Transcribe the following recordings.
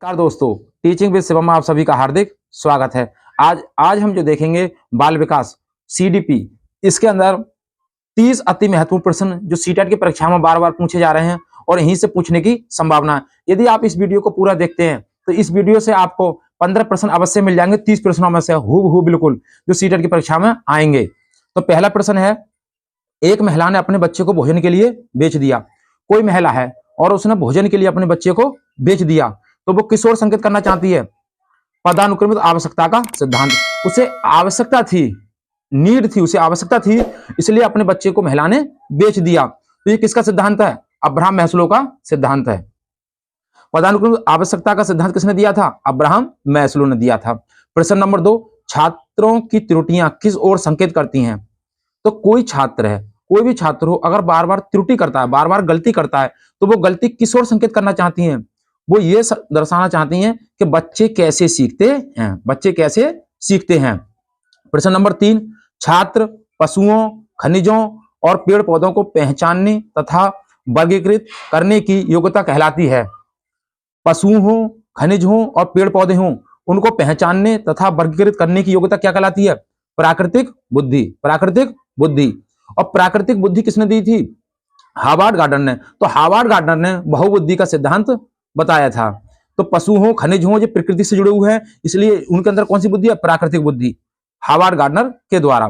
नमस्कार दोस्तों, teaching with Shivam में आप सभी का हार्दिक स्वागत है। आज हम जो देखेंगे बाल विकास सीडीपी, इसके अंदर 30 अति महत्वपूर्ण प्रश्न जो सीटेट की परीक्षा में बार बार पूछे जा रहे हैं और यहीं से पूछने की संभावना है। यदि आप इस वीडियो को पूरा देखते हैं तो इस वीडियो से आपको 15 प्रश्न अवश्य मिल जाएंगे 30 प्रश्नों में से हूबहू बिल्कुल जो सीटेट की परीक्षा में आएंगे। तो पहला प्रश्न है, एक महिला ने अपने बच्चे को भोजन के लिए बेच दिया। कोई महिला है और उसने भोजन के लिए अपने बच्चे को बेच दिया, तो वो किस ओर संकेत करना चाहती है? पदानुक्रमित आवश्यकता का सिद्धांत। उसे आवश्यकता थी, नीड थी, उसे आवश्यकता थी, इसलिए अपने बच्चे को महिला ने बेच दिया। तो ये किसका सिद्धांत है? अब्राहम मैस्लो का सिद्धांत है। पदानुक्रमित आवश्यकता का सिद्धांत किसने दिया था? अब्राहम मैस्लो ने दिया था। प्रश्न नंबर 2, छात्रों की त्रुटियां किस ओर संकेत करती हैं? तो कोई छात्र है, कोई भी छात्र हो, अगर बार बार त्रुटि करता है, बार बार गलती करता है, तो वो गलती किस ओर संकेत करना चाहती हैं? वो ये दर्शाना चाहती हैं कि बच्चे कैसे सीखते हैं, बच्चे कैसे सीखते हैं। प्रश्न नंबर 3, छात्र पशुओं, खनिजों और पेड़ पौधों को पहचानने तथा वर्गीकृत करने की योग्यता कहलाती है। पशु हो, खनिज हो और पेड़ पौधे हों, उनको पहचानने तथा वर्गीकृत करने की योग्यता क्या कहलाती है? प्राकृतिक बुद्धि। प्राकृतिक बुद्धि। और प्राकृतिक बुद्धि किसने दी थी? हार्वर्ड गार्डनर ने। तो हार्वर्ड गार्डनर ने बहुबुद्धि का सिद्धांत बताया था। तो पशु हो, खनिज हो, जो प्रकृति से जुड़े हुए हैं, इसलिए उनके अंदर कौन सी बुद्धि है? प्राकृतिक बुद्धि, हार्वर्ड गार्डनर के द्वारा।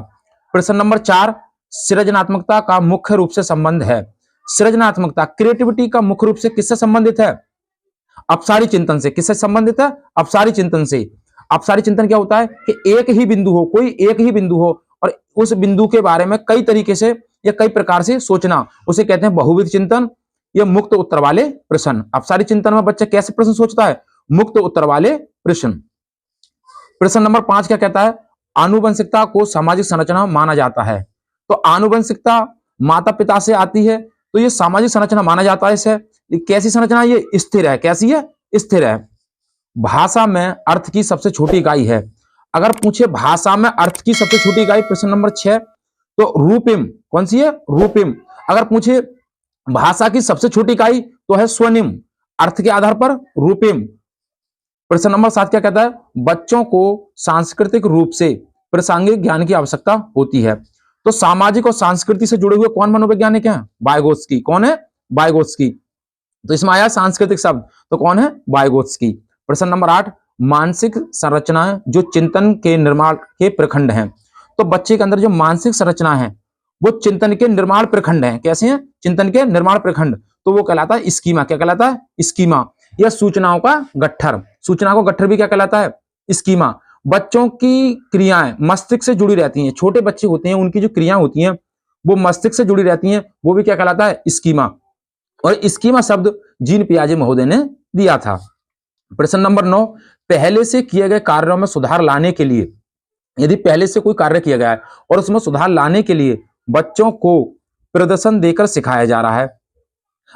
प्रश्न नंबर 4, सृजनात्मकता का मुख्य रूप से संबंध है। सृजनात्मकता, क्रिएटिविटी का मुख्य रूप से किससे संबंधित है? अपसारी चिंतन से। किससे संबंधित है? अपसारी चिंतन से। अपसारी चिंतन क्या होता है कि एक ही बिंदु हो, कोई एक ही बिंदु हो और उस बिंदु के बारे में कई तरीके से या कई प्रकार से सोचना, उसे कहते हैं बहुविध चिंतन। ये मुक्त उत्तर वाले प्रश्न। अपसारी चिंतन में बच्चा कैसे प्रश्न सोचता है? मुक्त उत्तर वाले प्रश्न। प्रश्न नंबर 5 क्या कहता है? आनुवंशिकता को सामाजिक संरचना माना जाता है। तो आनुवंशिकता माता पिता से आती है, तो ये सामाजिक संरचना माना जाता है। इसे कैसी संरचना? ये स्थिर है। कैसी है? स्थिर है। भाषा में अर्थ की सबसे छोटी इकाई है। अगर पूछे भाषा में अर्थ की सबसे छोटी इकाई, प्रश्न नंबर 6, तो रूपिम। कौन सी है? रूपिम। अगर पूछे भाषा की सबसे छोटी इकाई, तो है स्वनिम। अर्थ के आधार पर रूपिम। प्रश्न नंबर 7 क्या कहता है? बच्चों को सांस्कृतिक रूप से प्रासंगिक ज्ञान की आवश्यकता होती है। तो सामाजिक और संस्कृति से जुड़े हुए कौन मनोवैज्ञानिक हैं? वाइगोत्स्की। कौन है? वाइगोत्स्की। तो इसमें आया सांस्कृतिक शब्द, तो कौन है? वाइगोत्स्की। प्रश्न नंबर 8, मानसिक संरचनाएं जो चिंतन के निर्माण के प्रखंड हैं। तो बच्चे के अंदर जो मानसिक संरचना है वो चिंतन के निर्माण प्रखंड हैं। कैसे हैं? चिंतन के निर्माण प्रखंड। तो वो कहलाता है स्कीमा। क्या कहलाता है? स्कीमा। या सूचनाओं का गट्ठर। सूचना को गट्ठर भी क्या कहलाता है? स्कीमा। बच्चों की क्रियाएं मस्तिष्क से जुड़ी रहती हैं। छोटे बच्चे होते हैं, उनकी जो क्रियाएं होती हैं वो मस्तिष्क से जुड़ी रहती हैं, वो भी क्या कहलाता है? स्कीमा। और स्कीमा शब्द जीन पियाजे महोदय ने दिया था। प्रश्न नंबर 9, पहले से किए गए कार्यों में सुधार लाने के लिए, यदि पहले से कोई कार्य किया गया है और उसमें सुधार लाने के लिए बच्चों को प्रदर्शन देकर सिखाया जा रहा है।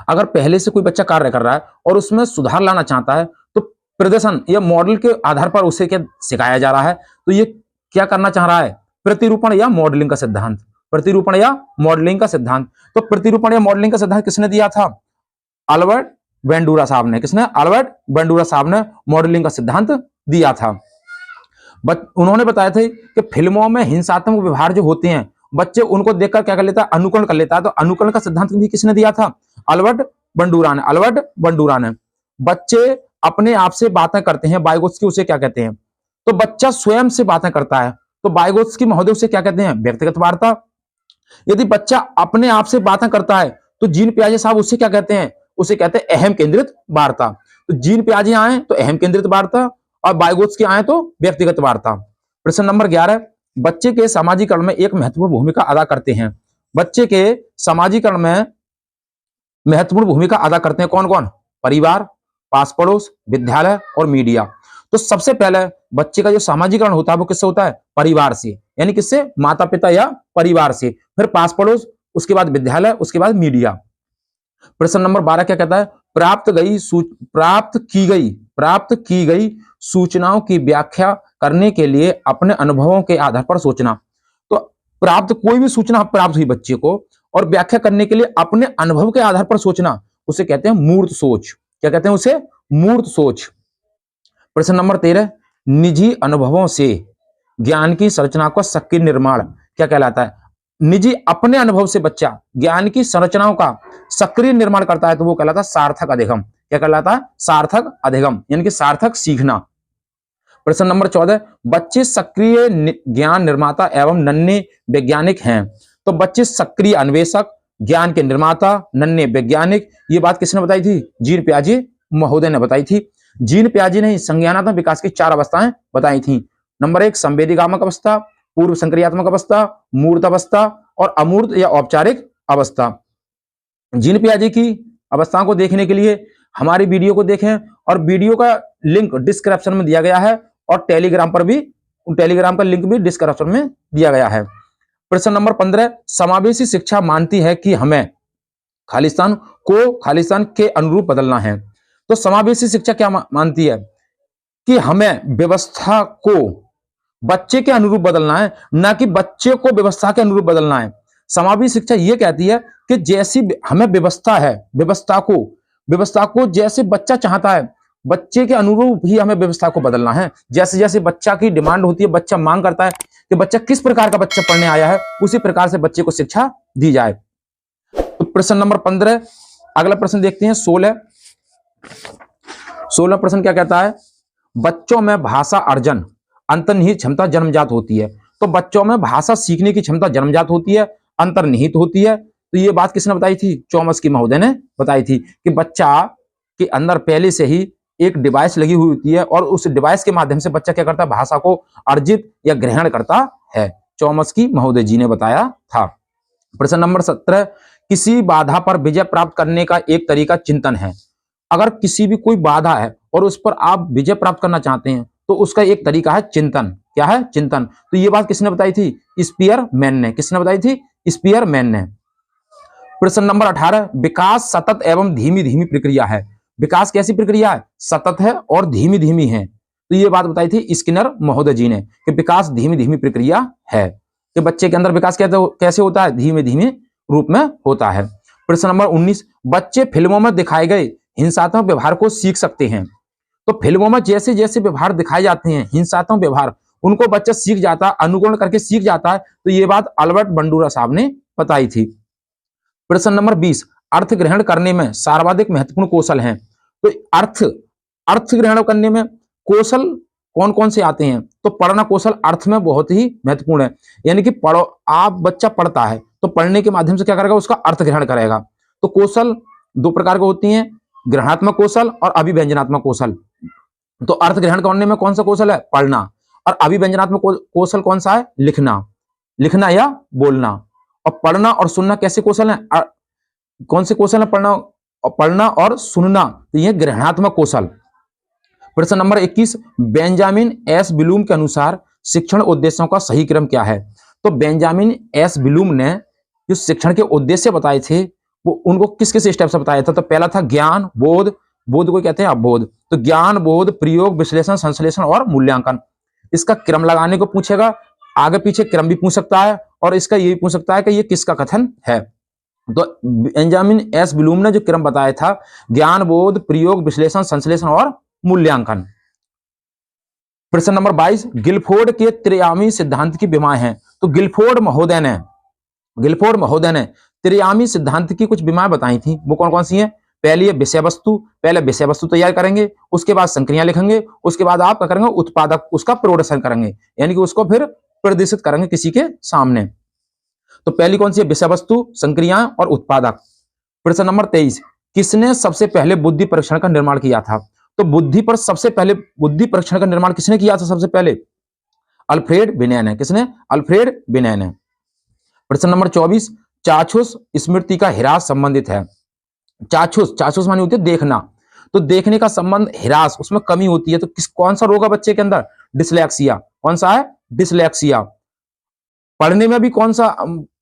अगर पहले से कोई बच्चा कार्य कर रहा है और उसमें सुधार लाना चाहता है, तो प्रदर्शन या मॉडल के आधार पर उसे क्या सिखाया जा रहा है? तो ये क्या करना चाह रहा है? प्रतिरूपण या मॉडलिंग का सिद्धांत। प्रतिरूपण या मॉडलिंग का सिद्धांत। तो प्रतिरूपण या मॉडलिंग का सिद्धांत किसने दिया था? अल्बर्ट बेंडूरा साहब ने। किसने? अल्बर्ट बेंडूरा साहब ने मॉडलिंग का सिद्धांत दिया था। उन्होंने बताया था कि फिल्मों में हिंसात्मक व्यवहार जो होते हैं, बच्चे उनको देखकर क्या कर लेता है? अनुकरण कर लेता है। तो अनुकरण का सिद्धांत भी किसने दिया था? अल्बर्ट बंडूरा ने। अल्बर्ट बंडूरा ने। बच्चे अपने आप से बातें करते हैं, वाइगोत्स्की उसे क्या कहते हैं? तो बच्चा स्वयं से बातें करता है, तो वाइगोत्स्की महोदय उसे क्या कहते हैं? व्यक्तिगत वार्ता। यदि बच्चा अपने आप से बातें करता है, तो जीन पियाजे साहब उससे क्या कहते हैं? उसे कहते हैं अहम केंद्रित वार्ता। तो जीन पियाजे आए तो अहम केंद्रित वार्ता और वाइगोत्स्की आए तो व्यक्तिगत वार्ता। प्रश्न नंबर 11, बच्चे के सामाजिकरण में एक महत्वपूर्ण भूमिका अदा करते हैं। बच्चे के सामाजिकरण में महत्वपूर्ण भूमिका अदा करते हैं कौन कौन? परिवार, पास पड़ोस, विद्यालय और मीडिया। तो सबसे पहले बच्चे का जो सामाजिकरण होता है वो किससे होता है? परिवार से। यानी किससे? माता पिता या परिवार से। फिर पास पड़ोस, उसके बाद विद्यालय, उसके बाद मीडिया। प्रश्न नंबर 12 क्या कहता है? प्राप्त की गई सूचनाओं की व्याख्या करने के लिए अपने अनुभवों के आधार पर सोचना। तो प्राप्त कोई भी सूचना प्राप्त हुई बच्चे को और व्याख्या करने के लिए अपने अनुभव के आधार पर सोचना, उसे कहते हैं मूर्त सोच। क्या कहते हैं उसे? मूर्त सोच। प्रश्न नंबर 13, निजी अनुभवों से ज्ञान की संरचना का सक्रिय निर्माण क्या कहलाता है? निजी अपने अनुभव से बच्चा ज्ञान की संरचनाओं का सक्रिय निर्माण करता है तो वो कहलाता है सार्थक अधिगम। क्या कहलाता है? सार्थक अधिगम, यानी कि सार्थक सीखना। प्रश्न नंबर 14, बच्चे सक्रिय ज्ञान निर्माता एवं नन्हे वैज्ञानिक हैं। तो बच्चे सक्रिय अन्वेषक, ज्ञान के निर्माता, नन्हे वैज्ञानिक, ये बात किसने बताई थी? जीन पियाजे महोदय ने बताई थी। जीन पियाजे ने संज्ञानात्मक विकास की 4 अवस्थाएं बताई थी। नंबर 1 संवेदीगामक अवस्था, पूर्व संक्रियात्मक अवस्था, मूर्त अवस्था और अमूर्त या औपचारिक अवस्था। जीन पियाजे की अवस्थाओं को देखने के लिए हमारी वीडियो को देखें और वीडियो का लिंक डिस्क्रिप्शन में दिया गया है और टेलीग्राम पर भी, टेलीग्राम का लिंक भी डिस्क्रिप्शन में दिया गया है। प्रश्न नंबर 15, समावेशी शिक्षा मानती है कि हमें खालिस्तान को खालिस्तान के अनुरूप बदलना है। तो समावेशी शिक्षा क्या मानती है? कि हमें व्यवस्था को बच्चे के अनुरूप बदलना है, ना कि बच्चे को व्यवस्था के अनुरूप बदलना है। समावेशी शिक्षा यह कहती है कि जैसी हमें व्यवस्था है, व्यवस्था को जैसे बच्चा चाहता है, बच्चे के अनुरूप ही हमें व्यवस्था को बदलना है। जैसे जैसे बच्चा की डिमांड होती है, बच्चा मांग करता है कि बच्चा किस प्रकार का बच्चा पढ़ने आया है, उसी प्रकार से बच्चे को शिक्षा दी जाए। तो प्रश्न नंबर 15, अगला प्रश्न देखते हैं 16 प्रश्न क्या कहता है? बच्चों में भाषा अर्जन अंतर्निहित क्षमता जन्मजात होती है। तो बच्चों में भाषा सीखने की क्षमता जन्मजात होती है, अंतर्निहित होती है। तो ये बात किसने बताई थी? चॉम्स्की महोदय ने बताई थी कि बच्चा के अंदर पहले से ही एक डिवाइस लगी हुई होती है और उस डिवाइस के माध्यम से बच्चा क्या करता है? भाषा को अर्जित या ग्रहण करता है। चॉम्स्की महोदय जी ने बताया था। प्रश्न नंबर 17, किसी बाधा पर विजय प्राप्त करने का एक तरीका चिंतन है। अगर किसी भी कोई बाधा है और उस पर आप विजय प्राप्त करना चाहते हैं तो उसका एक तरीका है चिंतन। क्या है? चिंतन। तो ये बात किसने बताई थी? स्पीयरमैन ने। किसने बताई थी? स्पीयरमैन ने। प्रश्न नंबर 18, विकास सतत एवं धीमी धीमी प्रक्रिया है। विकास कैसी प्रक्रिया है? सतत है और धीमी धीमी है। तो ये बात बताई थी स्किनर महोदय जी ने कि विकास धीमी धीमी प्रक्रिया है, कि बच्चे के अंदर विकास कैसे होता है? धीमे धीमे रूप में होता है। प्रश्न नंबर 19, बच्चे फिल्मों में दिखाए गए हिंसात्मक व्यवहार को सीख सकते हैं। तो फिल्मों में जैसे जैसे व्यवहार दिखाए जाते हैं, हिंसात्मक व्यवहार, उनको बच्चा सीख जाता है, अनुकरण करके सीख जाता है। तो ये बात अल्बर्ट बंडूरा साहब ने बताई थी। प्रश्न नंबर 20, अर्थ ग्रहण करने में सर्वाधिक महत्वपूर्ण कौशल हैं। तो अर्थ ग्रहण करने में कौशल कौन कौन से आते हैं? तो पढ़ना कौशल अर्थ में बहुत ही महत्वपूर्ण है। यानी कि पढ़ो, आप बच्चा पढ़ता है तो पढ़ने के माध्यम से क्या करेगा? उसका अर्थ ग्रहण करेगा। तो कौशल 2 प्रकार के होती हैं, ग्रहणात्मक कौशल और अभिव्यंजनात्मक कौशल। तो अर्थ ग्रहण करने में कौन सा कौशल है? पढ़ना। और अभिव्यंजनात्मक कौशल कौन सा है? लिखना या बोलना। और पढ़ना और सुनना कैसे कौशल है? कौन से कौशल है? पढ़ना और सुनना। तो यह ग्रहणात्मक कौशल। प्रश्न नंबर 21, बेंजामिन एस ब्लूम के अनुसार शिक्षण उद्देश्यों का सही क्रम क्या है? तो बेंजामिन एस ब्लूम ने जो शिक्षण के उद्देश्य बताए थे वो उनको किस किस स्टेप से बताया था? तो पहला था ज्ञान, बोध को कहते हैं अवबोध। तो ज्ञान, बोध, प्रयोग, विश्लेषण, संश्लेषण और मूल्यांकन। इसका क्रम लगाने को पूछेगा, आगे पीछे क्रम भी पूछ सकता है और इसका ये भी पूछ सकता है कि ये किसका कथन है। तो बेंजामिन एस ब्लूम ने जो क्रम बताया था, ज्ञान, बोध, प्रयोग, विश्लेषण, संश्लेषण और मूल्यांकन। प्रश्न नंबर 22, गिलफोर्ड के त्रिआयामी सिद्धांत की विमाएं हैं। तो गिलफोर्ड महोदय ने त्रिआयामी सिद्धांत की कुछ विमाएं बताई थी। वो कौन कौन सी हैं? पहले विषय वस्तु तैयार करेंगे, उसके बाद संक्रिया लिखेंगे, उसके बाद आप क्या करेंगे? उत्पादक, उसका प्रदर्शन करेंगे, यानी कि उसको फिर प्रदर्शित करेंगे किसी के सामने। तो पहली कौन सी है? विषय वस्तु, संक्रिया और उत्पादक। प्रश्न नंबर 23, किसने सबसे पहले बुद्धि परीक्षण का निर्माण किया था? तो बुद्धि परीक्षण का निर्माण किसने किया था? सबसे पहले अल्फ्रेड बिनेट ने। किसने? अल्फ्रेड बिनेट ने। प्रश्न नंबर 24, चाक्षुष स्मृति का ह्रास संबंधित है। चाक्षुष मानी होती है देखना। तो देखने का संबंध ह्रास, उसमें कमी होती है। तो कौन सा रोग है बच्चे के अंदर? डिसलेक्सिया। कौन सा है? डिसलेक्सिया। पढ़ने में भी कौन सा?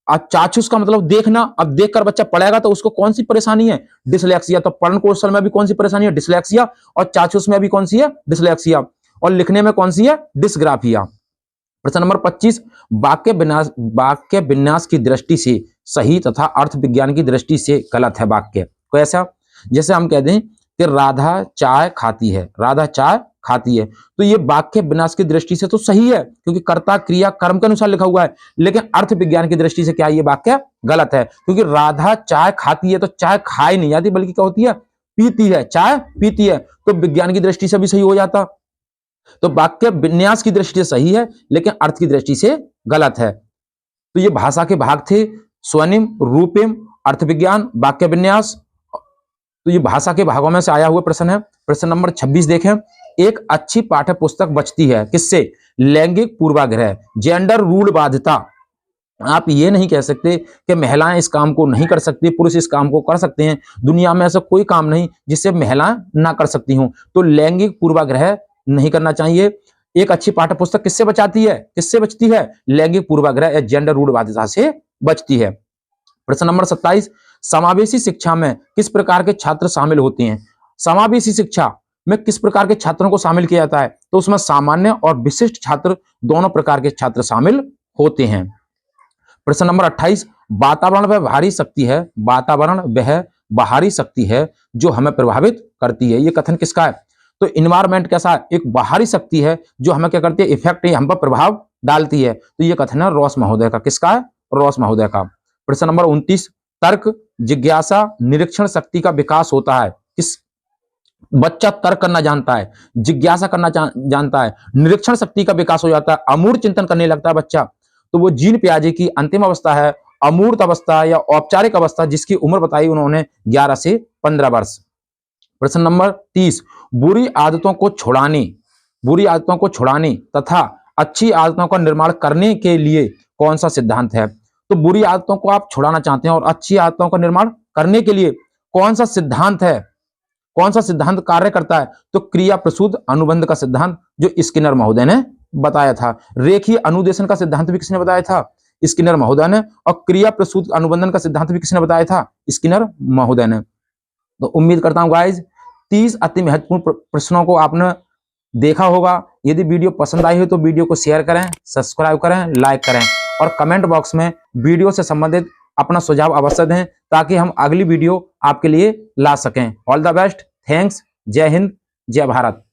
चाक्षुष का मतलब देखना। अब देखकर बच्चा पढ़ेगा तो उसको कौन सी परेशानी है? डिसलेक्सिया। तो पढ़न कौशल में भी कौन सी परेशानी है? डिसलेक्सिया। और चाक्षुष में भी कौन सी है? डिसलेक्सिया। और लिखने में कौन सी है? डिस्ग्राफिया। प्रश्न नंबर 25, वाक्य विन्यास की दृष्टि से सही तथा अर्थ विज्ञान की दृष्टि से गलत है वाक्य। कैसा? जैसे हम कह दें कि राधा चाय खाती है, राधा चाय खाती है। तो ये वाक्य विन्यास की दृष्टि से तो सही है, क्योंकि कर्ता क्रिया कर्म के अनुसार लिखा हुआ है, लेकिन अर्थ विज्ञान की दृष्टि से क्या ये वाक्य गलत है, क्योंकि राधा चाय खाती है तो चाय खाई नहीं जाती, बल्कि क्या होती है, पीती है, चाय पीती है। तो विज्ञान की दृष्टि से भी सही हो जाता। तो वाक्य विन्यास की दृष्टि से सही है, लेकिन अर्थ की दृष्टि से गलत है। तो ये भाषा के भाग थे, स्वनिम, रूपिम, अर्थ विज्ञान, वाक्य विन्यास। तो ये भाषा के भागों में से आया हुआ प्रश्न है। प्रश्न नंबर 26 देखें। एक अच्छी पाठ्य पुस्तक बचती है किससे? लैंगिक पूर्वाग्रह, जेंडर रूल बाध्यता। आप ये नहीं कह सकते कि महिलाएं इस काम को नहीं कर सकती, पुरुष इस काम को कर सकते हैं। दुनिया में ऐसा कोई काम नहीं जिससे महिलाएं ना कर सकती हों। तो लैंगिक पूर्वाग्रह नहीं करना चाहिए। एक अच्छी पाठ्य पुस्तक किससे बचाती है, किससे बचती है? लैंगिक पूर्वाग्रह या जेंडर रूल बाध्यता से बचती है। प्रश्न नंबर 27। समावेशी शिक्षा में किस प्रकार के छात्र शामिल होते हैं? समावेशी शिक्षा में किस प्रकार के छात्रों को शामिल किया जाता है? तो उसमें सामान्य और विशिष्ट छात्र दोनों प्रकार के छात्र शामिल होते हैं। प्रश्न नंबर 28। वातावरण वह बाहरी शक्ति है, वातावरण वह बाहरी शक्ति है जो हमें प्रभावित करती है। ये कथन किसका है? तो इन्वायरमेंट कैसा है? एक बाहरी शक्ति है जो हमें क्या करती है, इफेक्ट, हम पर प्रभाव डालती है। तो ये कथन है रॉस महोदय का। किसका है? रॉस महोदय का। प्रश्न नंबर 29। तर्क, जिज्ञासा, निरीक्षण शक्ति का विकास होता है किस? बच्चा तर्क करना जानता है, जिज्ञासा करना जानता है, निरीक्षण शक्ति का विकास हो जाता है, अमूर्त चिंतन करने लगता है बच्चा। तो वो जीन पियाजे की अंतिम अवस्था है अमूर्त अवस्था या औपचारिक अवस्था, जिसकी उम्र बताई उन्होंने 11 से 15 वर्ष। प्रश्न नंबर 30। बुरी आदतों को छुड़ाने तथा अच्छी आदतों का निर्माण करने के लिए कौन सा सिद्धांत है? तो बुरी आदतों को आप छुड़ाना चाहते हैं और अच्छी आदतों का निर्माण करने के लिए कौन सा सिद्धांत है, कौन सा सिद्धांत कार्य करता है? तो क्रिया प्रसूत अनुबंध का सिद्धांत, जो स्किनर महोदय ने बताया था। रेखीय अनुदेशन का सिद्धांत भी किसने बताया था? स्किनर महोदय ने। और क्रिया प्रसूत अनुबंधन का सिद्धांत भी किसने बताया था? स्किनर महोदय ने। तो उम्मीद करता हूं गाइज 30 अति महत्वपूर्ण प्रश्नों को आपने देखा होगा। यदि वीडियो पसंद आई हो तो वीडियो को शेयर करें, सब्सक्राइब करें, लाइक करें और कमेंट बॉक्स में वीडियो से संबंधित अपना सुझाव अवश्य दें, ताकि हम अगली वीडियो आपके लिए ला सकें। ऑल द बेस्ट, थैंक्स, जय हिंद, जय भारत।